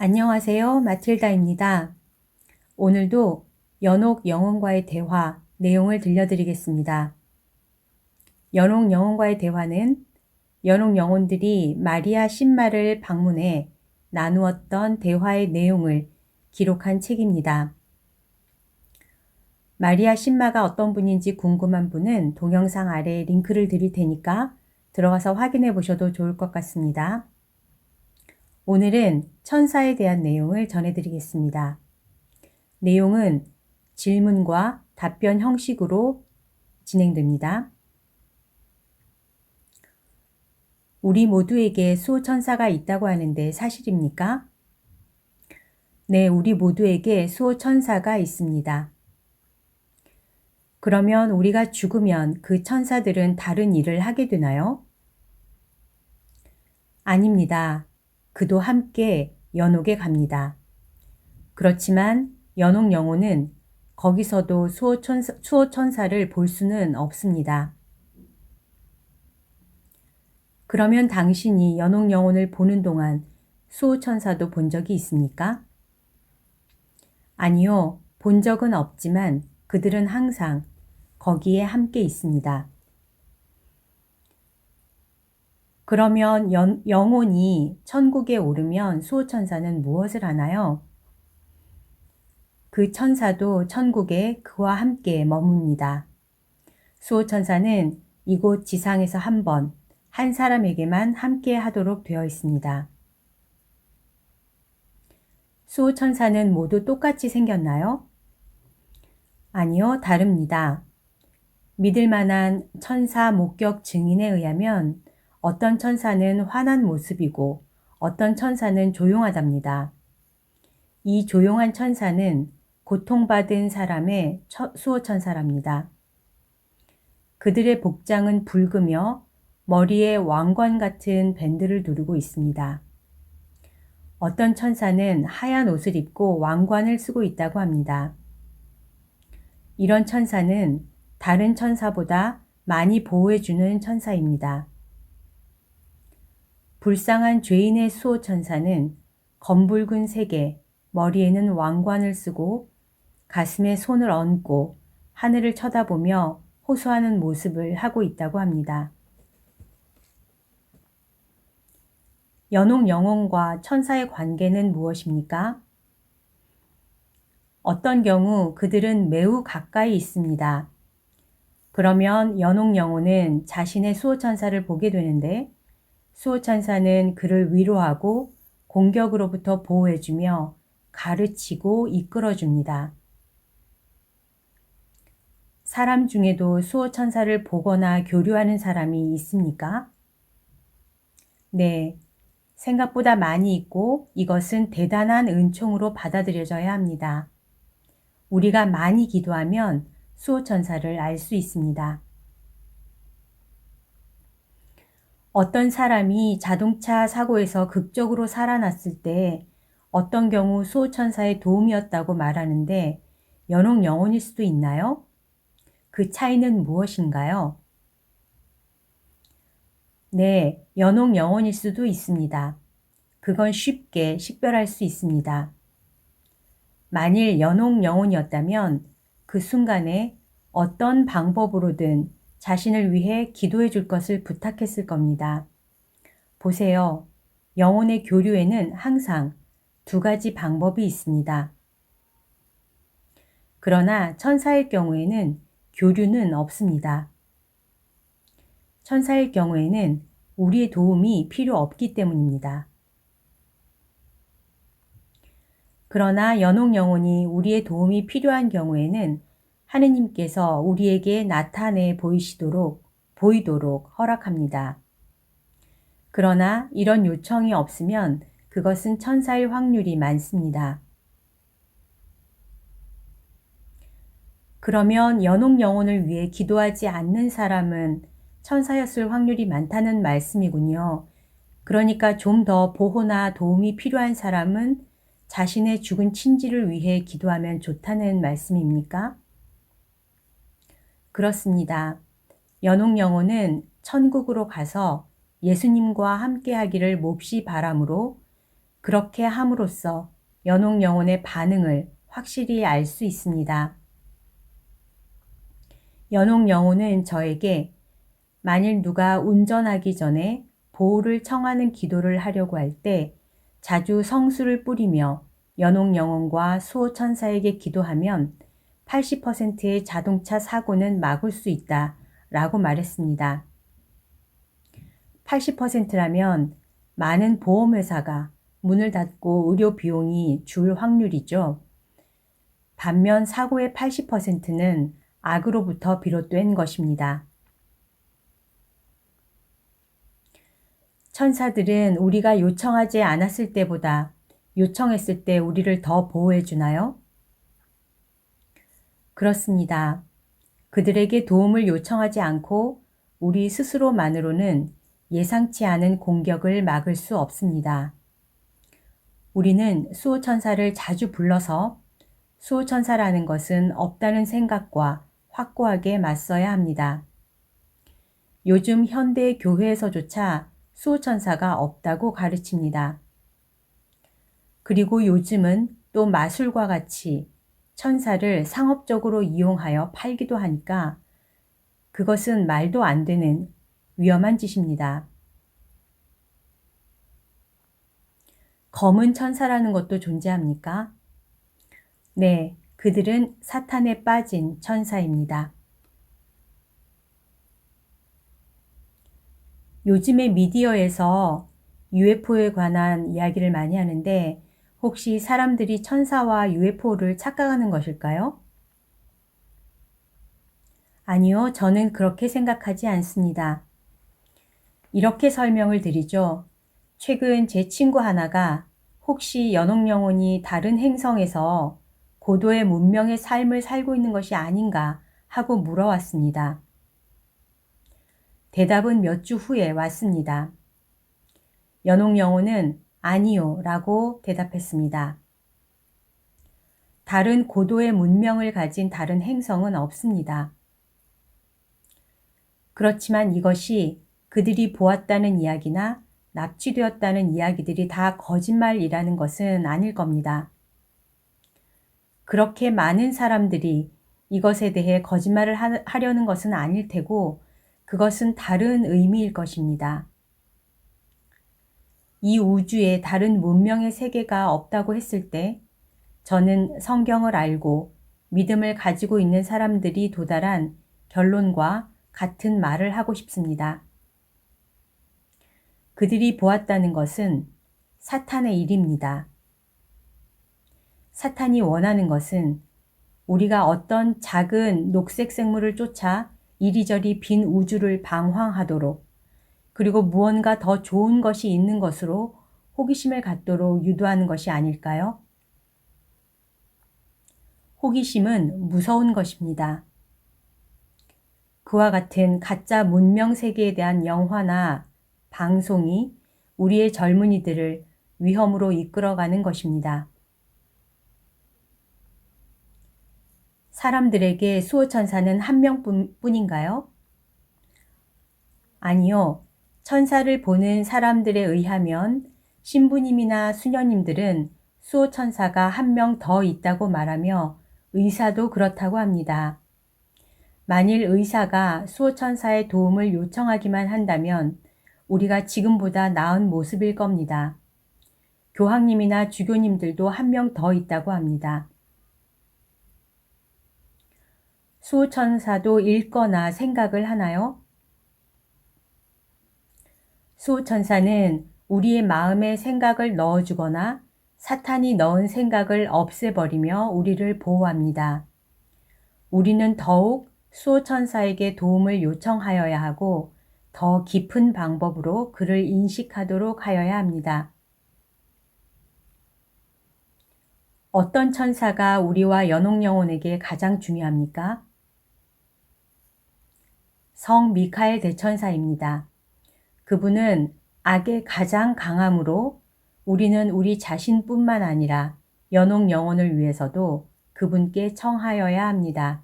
안녕하세요. 마틸다입니다. 오늘도 연옥 영혼과의 대화 내용을 들려드리겠습니다. 연옥 영혼과의 대화는 연옥 영혼들이 마리아 신마를 방문해 나누었던 대화의 내용을 기록한 책입니다. 마리아 신마가 어떤 분인지 궁금한 분은 동영상 아래 링크를 드릴 테니까 들어가서 확인해 보셔도 좋을 것 같습니다. 오늘은 천사에 대한 내용을 전해드리겠습니다. 내용은 질문과 답변 형식으로 진행됩니다. 우리 모두에게 수호천사가 있다고 하는데 사실입니까? 네, 우리 모두에게 수호천사가 있습니다. 그러면 우리가 죽으면 그 천사들은 다른 일을 하게 되나요? 아닙니다. 그도 함께 연옥에 갑니다. 그렇지만 연옥 영혼은 거기서도 수호천사를 볼 수는 없습니다. 그러면 당신이 연옥 영혼을 보는 동안 수호천사도 본 적이 있습니까? 아니요, 본 적은 없지만 그들은 항상 거기에 함께 있습니다. 그러면 영혼이 천국에 오르면 수호천사는 무엇을 하나요? 그 천사도 천국에 그와 함께 머뭅니다. 수호천사는 이곳 지상에서 한 사람에게만 함께 하도록 되어 있습니다. 수호천사는 모두 똑같이 생겼나요? 아니요, 다릅니다. 믿을 만한 천사 목격 증인에 의하면 어떤 천사는 환한 모습이고 어떤 천사는 조용하답니다. 이 조용한 천사는 고통받은 사람의 수호천사랍니다. 그들의 복장은 붉으며 머리에 왕관 같은 밴드를 두르고 있습니다. 어떤 천사는 하얀 옷을 입고 왕관을 쓰고 있다고 합니다. 이런 천사는 다른 천사보다 많이 보호해주는 천사입니다. 불쌍한 죄인의 수호천사는 검붉은 색에 머리에는 왕관을 쓰고 가슴에 손을 얹고 하늘을 쳐다보며 호소하는 모습을 하고 있다고 합니다. 연옥 영혼과 천사의 관계는 무엇입니까? 어떤 경우 그들은 매우 가까이 있습니다. 그러면 연옥 영혼은 자신의 수호천사를 보게 되는데 수호천사는 그를 위로하고 공격으로부터 보호해주며 가르치고 이끌어줍니다. 사람 중에도 수호천사를 보거나 교류하는 사람이 있습니까? 네, 생각보다 많이 있고 이것은 대단한 은총으로 받아들여져야 합니다. 우리가 많이 기도하면 수호천사를 알 수 있습니다. 어떤 사람이 자동차 사고에서 극적으로 살아났을 때 어떤 경우 수호천사의 도움이었다고 말하는데 연옥 영혼일 수도 있나요? 그 차이는 무엇인가요? 네, 연옥 영혼일 수도 있습니다. 그건 쉽게 식별할 수 있습니다. 만일 연옥 영혼이었다면 그 순간에 어떤 방법으로든 자신을 위해 기도해 줄 것을 부탁했을 겁니다. 보세요. 영혼의 교류에는 항상 두 가지 방법이 있습니다. 그러나 천사의 경우에는 교류는 없습니다. 천사의 경우에는 우리의 도움이 필요 없기 때문입니다. 그러나 연옥 영혼이 우리의 도움이 필요한 경우에는 하느님께서 우리에게 나타내 보이도록 허락합니다. 그러나 이런 요청이 없으면 그것은 천사일 확률이 많습니다. 그러면 연옥 영혼을 위해 기도하지 않는 사람은 천사였을 확률이 많다는 말씀이군요. 그러니까 좀 더 보호나 도움이 필요한 사람은 자신의 죽은 친지를 위해 기도하면 좋다는 말씀입니까? 그렇습니다. 연옥 영혼은 천국으로 가서 예수님과 함께 하기를 몹시 바라므로 그렇게 함으로써 연옥 영혼의 반응을 확실히 알 수 있습니다. 연옥 영혼은 저에게 만일 누가 운전하기 전에 보호를 청하는 기도를 하려고 할 때 자주 성수를 뿌리며 연옥 영혼과 수호 천사에게 기도하면 80%의 자동차 사고는 막을 수 있다 라고 말했습니다. 80%라면 많은 보험회사가 문을 닫고 의료 비용이 줄 확률이죠. 반면 사고의 80%는 악으로부터 비롯된 것입니다. 천사들은 우리가 요청하지 않았을 때보다 요청했을 때 우리를 더 보호해 주나요? 그렇습니다. 그들에게 도움을 요청하지 않고 우리 스스로만으로는 예상치 않은 공격을 막을 수 없습니다. 우리는 수호천사를 자주 불러서 수호천사라는 것은 없다는 생각과 확고하게 맞서야 합니다. 요즘 현대 교회에서조차 수호천사가 없다고 가르칩니다. 그리고 요즘은 또 마술과 같이 천사를 상업적으로 이용하여 팔기도 하니까 그것은 말도 안 되는 위험한 짓입니다. 검은 천사라는 것도 존재합니까? 네, 그들은 사탄에 빠진 천사입니다. 요즘의 미디어에서 UFO에 관한 이야기를 많이 하는데 혹시 사람들이 천사와 UFO를 착각하는 것일까요? 아니요, 저는 그렇게 생각하지 않습니다. 이렇게 설명을 드리죠. 최근 제 친구 하나가 혹시 연옥 영혼이 다른 행성에서 고도의 문명의 삶을 살고 있는 것이 아닌가 하고 물어왔습니다. 대답은 몇 주 후에 왔습니다. 연옥 영혼은 아니요 라고 대답했습니다. 다른 고도의 문명을 가진 다른 행성은 없습니다. 그렇지만 이것이 그들이 보았다는 이야기나 납치되었다는 이야기들이 다 거짓말이라는 것은 아닐 겁니다. 그렇게 많은 사람들이 이것에 대해 거짓말을 하려는 것은 아닐 테고 그것은 다른 의미일 것입니다. 이 우주에 다른 문명의 세계가 없다고 했을 때 저는 성경을 알고 믿음을 가지고 있는 사람들이 도달한 결론과 같은 말을 하고 싶습니다. 그들이 보았다는 것은 사탄의 일입니다. 사탄이 원하는 것은 우리가 어떤 작은 녹색 생물을 쫓아 이리저리 빈 우주를 방황하도록 그리고 무언가 더 좋은 것이 있는 것으로 호기심을 갖도록 유도하는 것이 아닐까요? 호기심은 무서운 것입니다. 그와 같은 가짜 문명 세계에 대한 영화나 방송이 우리의 젊은이들을 위험으로 이끌어가는 것입니다. 사람들에게 수호천사는 한 명뿐인가요? 아니요. 천사를 보는 사람들에 의하면 신부님이나 수녀님들은 수호천사가 한 명 더 있다고 말하며 의사도 그렇다고 합니다. 만일 의사가 수호천사의 도움을 요청하기만 한다면 우리가 지금보다 나은 모습일 겁니다. 교황님이나 주교님들도 한 명 더 있다고 합니다. 수호천사도 읽거나 생각을 하나요? 수호천사는 우리의 마음에 생각을 넣어주거나 사탄이 넣은 생각을 없애버리며 우리를 보호합니다. 우리는 더욱 수호천사에게 도움을 요청하여야 하고 더 깊은 방법으로 그를 인식하도록 하여야 합니다. 어떤 천사가 우리와 연옥 영혼에게 가장 중요합니까? 성 미카엘 대천사입니다. 그분은 악의 가장 강함으로 우리는 우리 자신뿐만 아니라 연옥 영혼을 위해서도 그분께 청하여야 합니다.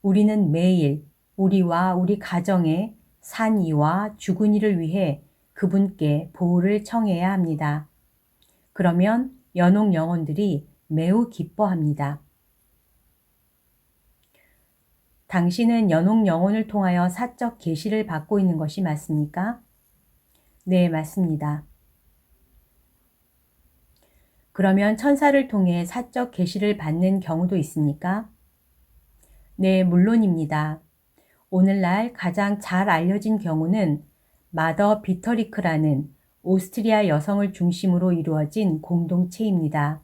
우리는 매일 우리와 우리 가정의 산 이와 죽은 이를 위해 그분께 보호를 청해야 합니다. 그러면 연옥 영혼들이 매우 기뻐합니다. 당신은 연옥 영혼을 통하여 사적 계시를 받고 있는 것이 맞습니까? 네, 맞습니다. 그러면 천사를 통해 사적 계시를 받는 경우도 있습니까? 네, 물론입니다. 오늘날 가장 잘 알려진 경우는 마더 비터리크라는 오스트리아 여성을 중심으로 이루어진 공동체입니다.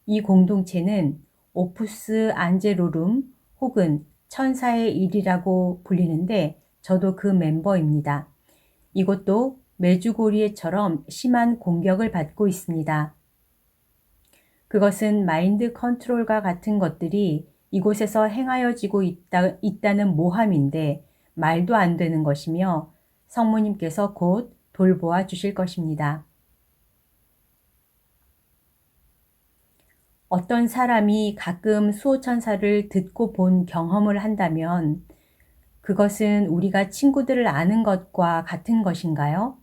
이 공동체는 오푸스 안제로룸 혹은 천사의 일이라고 불리는데 저도 그 멤버입니다. 이곳도 메주고리에처럼 심한 공격을 받고 있습니다. 그것은 마인드 컨트롤과 같은 것들이 이곳에서 행하여지고 있다는 모함인데 말도 안 되는 것이며 성모님께서 곧 돌보아 주실 것입니다. 어떤 사람이 가끔 수호천사를 듣고 본 경험을 한다면 그것은 우리가 친구들을 아는 것과 같은 것인가요?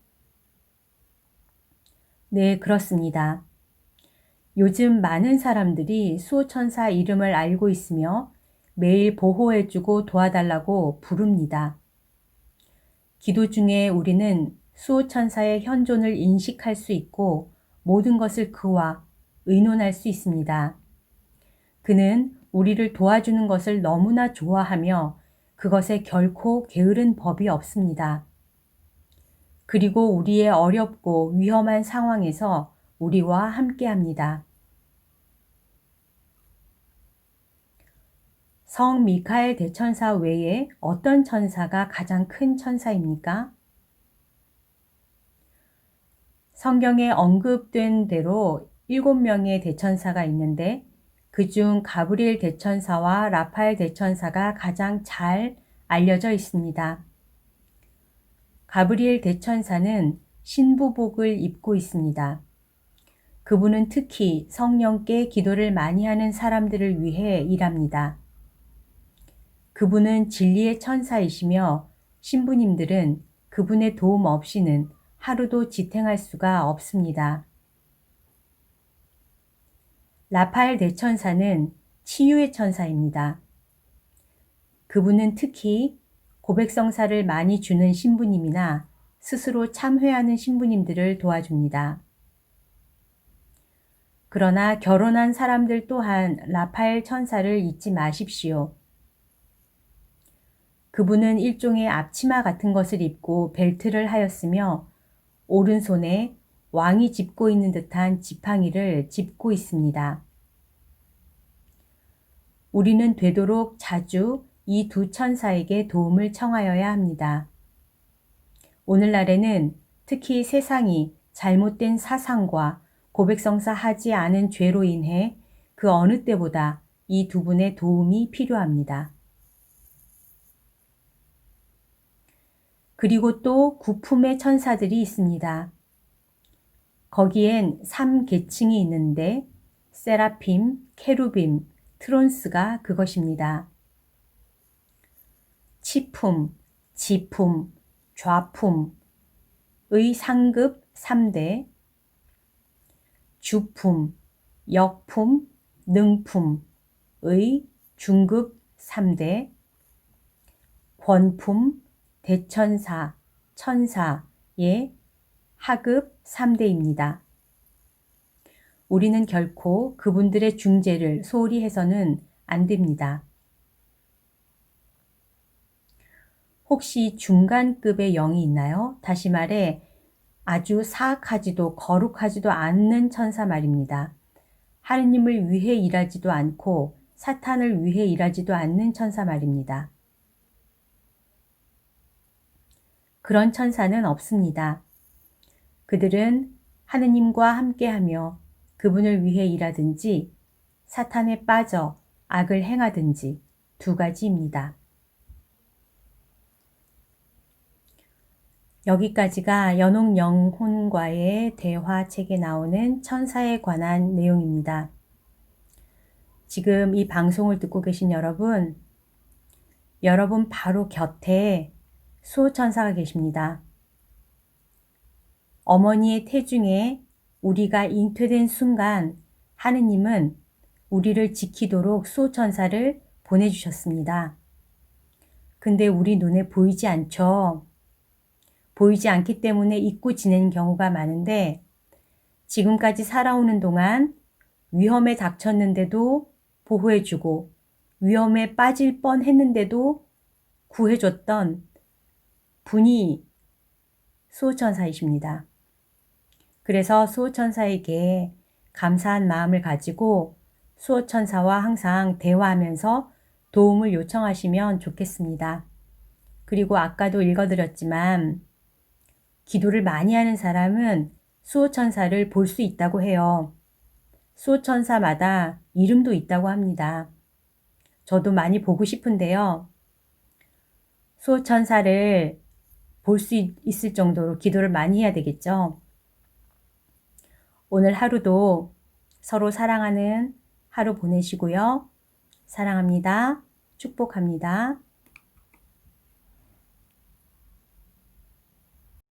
네, 그렇습니다. 요즘 많은 사람들이 수호천사 이름을 알고 있으며 매일 보호해주고 도와달라고 부릅니다. 기도 중에 우리는 수호천사의 현존을 인식할 수 있고 모든 것을 그와 의논할 수 있습니다. 그는 우리를 도와주는 것을 너무나 좋아하며 그것에 결코 게으른 법이 없습니다. 그리고 우리의 어렵고 위험한 상황에서 우리와 함께합니다. 성 미카엘 대천사 외에 어떤 천사가 가장 큰 천사입니까? 성경에 언급된 대로 7명의 대천사가 있는데 그중 가브리엘 대천사와 라파엘 대천사가 가장 잘 알려져 있습니다. 가브리엘 대천사는 신부복을 입고 있습니다. 그분은 특히 성령께 기도를 많이 하는 사람들을 위해 일합니다. 그분은 진리의 천사이시며 신부님들은 그분의 도움 없이는 하루도 지탱할 수가 없습니다. 라파엘 대천사는 치유의 천사입니다. 그분은 특히 고백성사를 많이 주는 신부님이나 스스로 참회하는 신부님들을 도와줍니다. 그러나 결혼한 사람들 또한 라파엘 천사를 잊지 마십시오. 그분은 일종의 앞치마 같은 것을 입고 벨트를 하였으며 오른손에 왕이 짚고 있는 듯한 지팡이를 짚고 있습니다. 우리는 되도록 자주 이 두 천사에게 도움을 청하여야 합니다. 오늘날에는 특히 세상이 잘못된 사상과 고백성사 하지 않은 죄로 인해 그 어느 때보다 이 두 분의 도움이 필요합니다. 그리고 또 구품의 천사들이 있습니다. 거기엔 3계층이 있는데 세라핌, 케루빔, 트론스가 그것입니다. 치품, 지품, 좌품의 상급 3대, 주품, 역품, 능품의 중급 3대, 권품, 대천사, 천사의 하급 3대입니다. 우리는 결코 그분들의 중재를 소홀히 해서는 안 됩니다. 혹시 중간급의 영이 있나요? 다시 말해 아주 사악하지도 거룩하지도 않는 천사 말입니다. 하느님을 위해 일하지도 않고 사탄을 위해 일하지도 않는 천사 말입니다. 그런 천사는 없습니다. 그들은 하느님과 함께하며 그분을 위해 일하든지 사탄에 빠져 악을 행하든지 두 가지입니다. 여기까지가 연옥 영혼과의 대화책에 나오는 천사에 관한 내용입니다. 지금 이 방송을 듣고 계신 여러분 바로 곁에 수호천사가 계십니다. 어머니의 태중에 우리가 잉태된 순간 하느님은 우리를 지키도록 수호천사를 보내주셨습니다. 근데 우리 눈에 보이지 않죠. 보이지 않기 때문에 잊고 지내는 경우가 많은데 지금까지 살아오는 동안 위험에 닥쳤는데도 보호해주고 위험에 빠질 뻔했는데도 구해줬던 분이 수호천사이십니다. 그래서 수호천사에게 감사한 마음을 가지고 수호천사와 항상 대화하면서 도움을 요청하시면 좋겠습니다. 그리고 아까도 읽어드렸지만 기도를 많이 하는 사람은 수호천사를 볼 수 있다고 해요. 수호천사마다 이름도 있다고 합니다. 저도 많이 보고 싶은데요. 수호천사를 볼 수 있을 정도로 기도를 많이 해야 되겠죠. 오늘 하루도 서로 사랑하는 하루 보내시고요. 사랑합니다. 축복합니다.